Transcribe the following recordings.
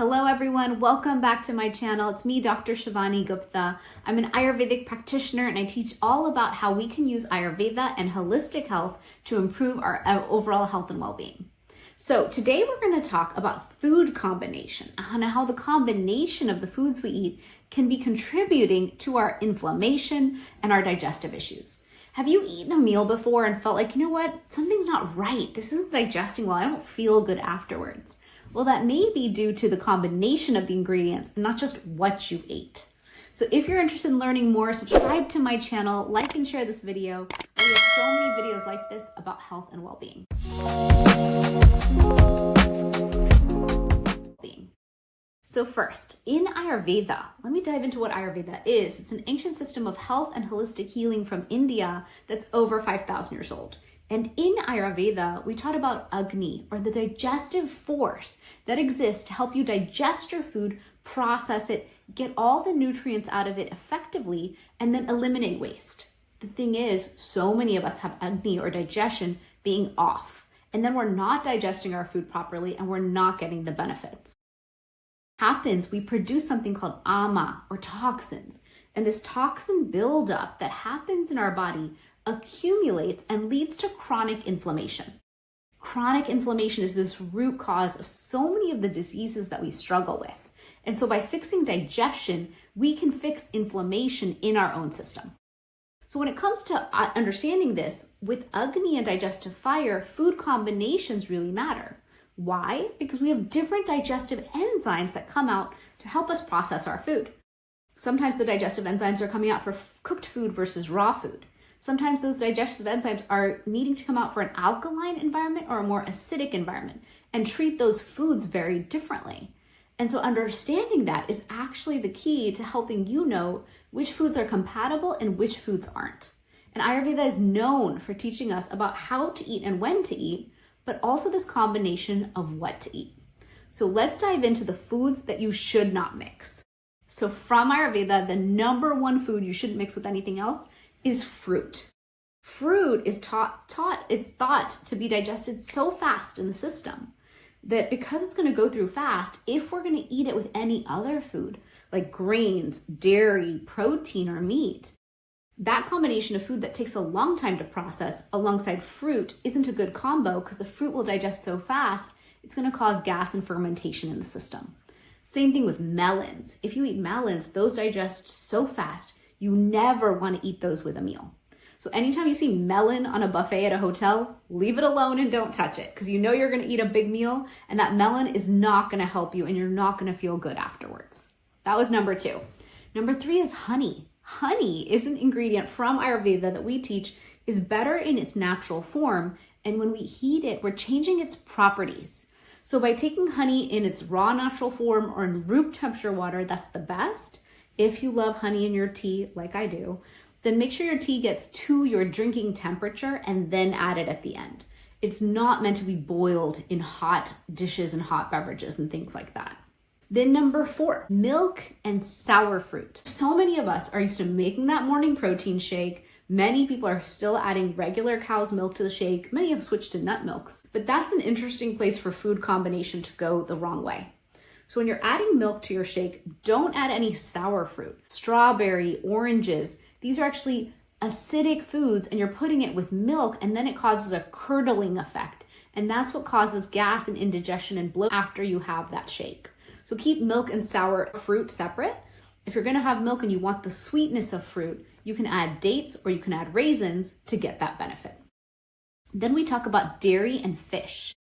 Hello everyone, welcome back to my channel. It's me, Dr. Shivani Gupta. I'm an Ayurvedic practitioner and I teach all about how we can use Ayurveda and holistic health to improve our overall health and well-being. So today we're going to talk about food combination and how the combination of the foods we eat can be contributing to our inflammation and our digestive issues. Have you eaten a meal before and felt like, you know what, something's not right. This isn't digesting well. I don't feel good afterwards. Well, that may be due to the combination of the ingredients and not just what you ate. So if you're interested in learning more, subscribe to my channel, like and share this video. We have so many videos like this about health and well-being. So first, in Ayurveda, let me dive into what Ayurveda is. It's an ancient system of health and holistic healing from India that's over 5,000 years old. And in Ayurveda, we taught about Agni, or the digestive force that exists to help you digest your food, process it, get all the nutrients out of it effectively, and then eliminate waste. The thing is, so many of us have Agni or digestion being off, and then we're not digesting our food properly and we're not getting the benefits. Happens, we produce something called ama or toxins, and this toxin buildup that happens in our body accumulates and leads to chronic inflammation. Chronic inflammation is this root cause of so many of the diseases that we struggle with. And so by fixing digestion, we can fix inflammation in our own system. So when it comes to understanding this, with Agni and digestive fire, food combinations really matter. Why? Because we have different digestive enzymes that come out to help us process our food. Sometimes the digestive enzymes are coming out for cooked food versus raw food. Sometimes those digestive enzymes are needing to come out for an alkaline environment or a more acidic environment and treat those foods very differently. And so understanding that is actually the key to helping you know which foods are compatible and which foods aren't. And Ayurveda is known for teaching us about how to eat and when to eat, but also this combination of what to eat. So let's dive into the foods that you should not mix. So from Ayurveda, the number one food you shouldn't mix with anything else is fruit. Fruit is it's thought to be digested so fast in the system that because it's going to go through fast, if we're going to eat it with any other food, like grains, dairy, protein, or meat, that combination of food that takes a long time to process alongside fruit isn't a good combo because the fruit will digest so fast, it's going to cause gas and fermentation in the system. Same thing with melons. If you eat melons, those digest so fast, you never want to eat those with a meal. So anytime you see melon on a buffet at a hotel, leave it alone and don't touch it because you know you're going to eat a big meal and that melon is not going to help you and you're not going to feel good afterwards. That was number 2. Number 3 is honey. Honey is an ingredient from Ayurveda that we teach is better in its natural form, and when we heat it, we're changing its properties. So by taking honey in its raw natural form or in room temperature water, that's the best. If you love honey in your tea, like I do, then make sure your tea gets to your drinking temperature and then add it at the end. It's not meant to be boiled in hot dishes and hot beverages and things like that. Then number 4, milk and sour fruit. So many of us are used to making that morning protein shake. Many people are still adding regular cow's milk to the shake. Many have switched to nut milks, but that's an interesting place for food combination to go the wrong way. So when you're adding milk to your shake, don't add any sour fruit. Strawberry, oranges, these are actually acidic foods and you're putting it with milk and then it causes a curdling effect. And that's what causes gas and indigestion and bloat after you have that shake. So keep milk and sour fruit separate. If you're gonna have milk and you want the sweetness of fruit, you can add dates or you can add raisins to get that benefit. Then we talk about dairy and fish.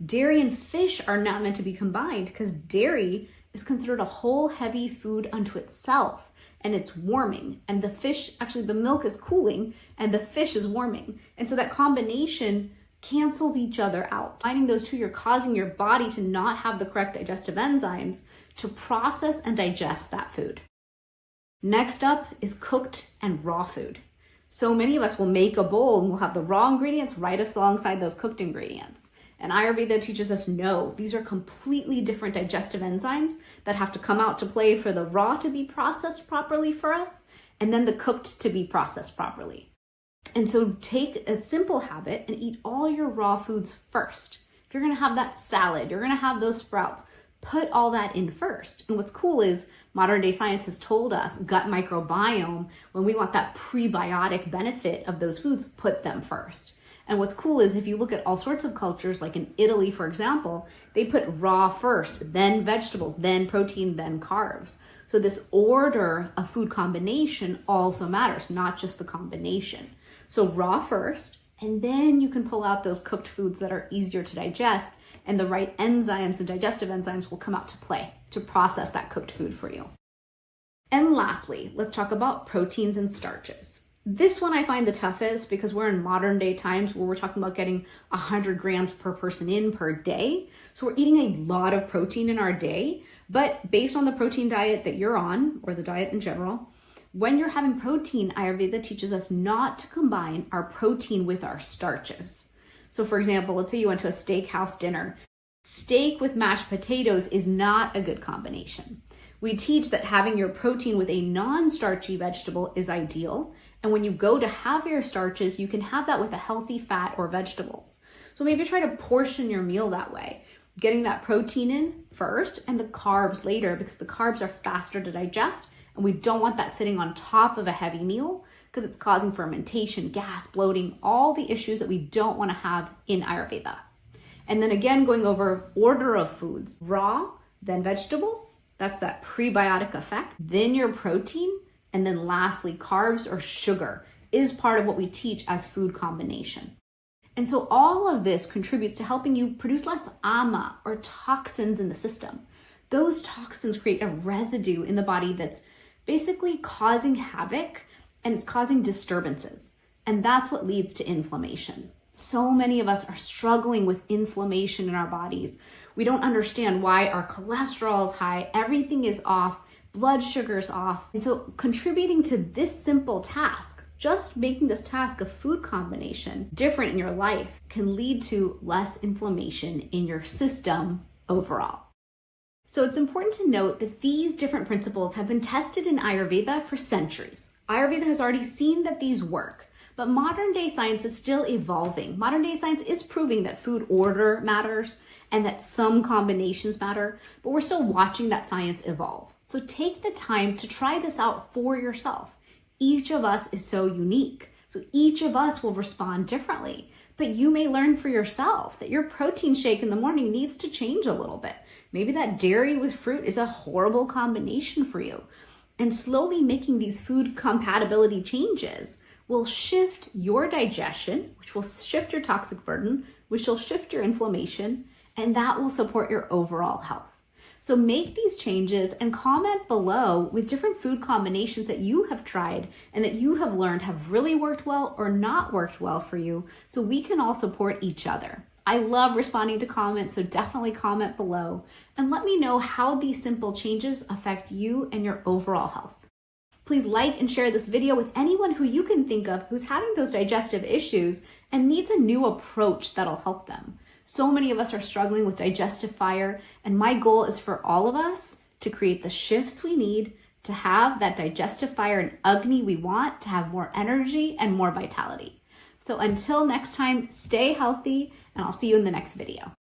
Dairy and fish are not meant to be combined because dairy is considered a whole heavy food unto itself and it's warming. And the fish, actually the milk is cooling and the fish is warming. And so that combination cancels each other out. Finding those two, you're causing your body to not have the correct digestive enzymes to process and digest that food. Next up is cooked and raw food. So many of us will make a bowl and we'll have the raw ingredients right alongside those cooked ingredients. And Ayurveda teaches us, no, these are completely different digestive enzymes that have to come out to play for the raw to be processed properly for us, and then the cooked to be processed properly. And so take a simple habit and eat all your raw foods first. If you're gonna have that salad, you're gonna have those sprouts, put all that in first. And what's cool is modern day science has told us gut microbiome, when we want that prebiotic benefit of those foods, put them first. And what's cool is if you look at all sorts of cultures, like in Italy, for example, they put raw first, then vegetables, then protein, then carbs. So this order of food combination also matters, not just the combination. So raw first, and then you can pull out those cooked foods that are easier to digest, and the right enzymes and digestive enzymes will come out to play to process that cooked food for you. And lastly, let's talk about proteins and starches. This one I find the toughest because we're in modern day times where we're talking about getting 100 grams per person in per day. So we're eating a lot of protein in our day, but based on the protein diet that you're on, or the diet in general, when you're having protein, Ayurveda teaches us not to combine our protein with our starches. So for example, let's say you went to a steakhouse dinner. Steak with mashed potatoes is not a good combination. We teach that having your protein with a non-starchy vegetable is ideal. And when you go to have your starches, you can have that with a healthy fat or vegetables. So maybe try to portion your meal that way, getting that protein in first and the carbs later, because the carbs are faster to digest. And we don't want that sitting on top of a heavy meal because it's causing fermentation, gas, bloating, all the issues that we don't want to have in Ayurveda. And then again, going over order of foods, raw, then vegetables. That's that prebiotic effect. Then your protein. And then lastly, carbs or sugar is part of what we teach as food combination. And so all of this contributes to helping you produce less ama or toxins in the system. Those toxins create a residue in the body that's basically causing havoc and it's causing disturbances. And that's what leads to inflammation. So many of us are struggling with inflammation in our bodies. We don't understand why our cholesterol is high, everything is off, blood sugar's off. And so contributing to this simple task, just making this task of food combination different in your life, can lead to less inflammation in your system overall. So it's important to note that these different principles have been tested in Ayurveda for centuries. Ayurveda has already seen that these work, but modern day science is still evolving. Modern day science is proving that food order matters and that some combinations matter, but we're still watching that science evolve. So take the time to try this out for yourself. Each of us is so unique, so each of us will respond differently. But you may learn for yourself that your protein shake in the morning needs to change a little bit. Maybe that dairy with fruit is a horrible combination for you. And slowly making these food compatibility changes will shift your digestion, which will shift your toxic burden, which will shift your inflammation, and that will support your overall health. So make these changes and comment below with different food combinations that you have tried and that you have learned have really worked well or not worked well for you, so we can all support each other. I love responding to comments, so definitely comment below and let me know how these simple changes affect you and your overall health. Please like and share this video with anyone who you can think of who's having those digestive issues and needs a new approach that'll help them. So many of us are struggling with digestive fire, and my goal is for all of us to create the shifts we need to have that digestive fire and Agni we want to have more energy and more vitality. So until next time, stay healthy, and I'll see you in the next video.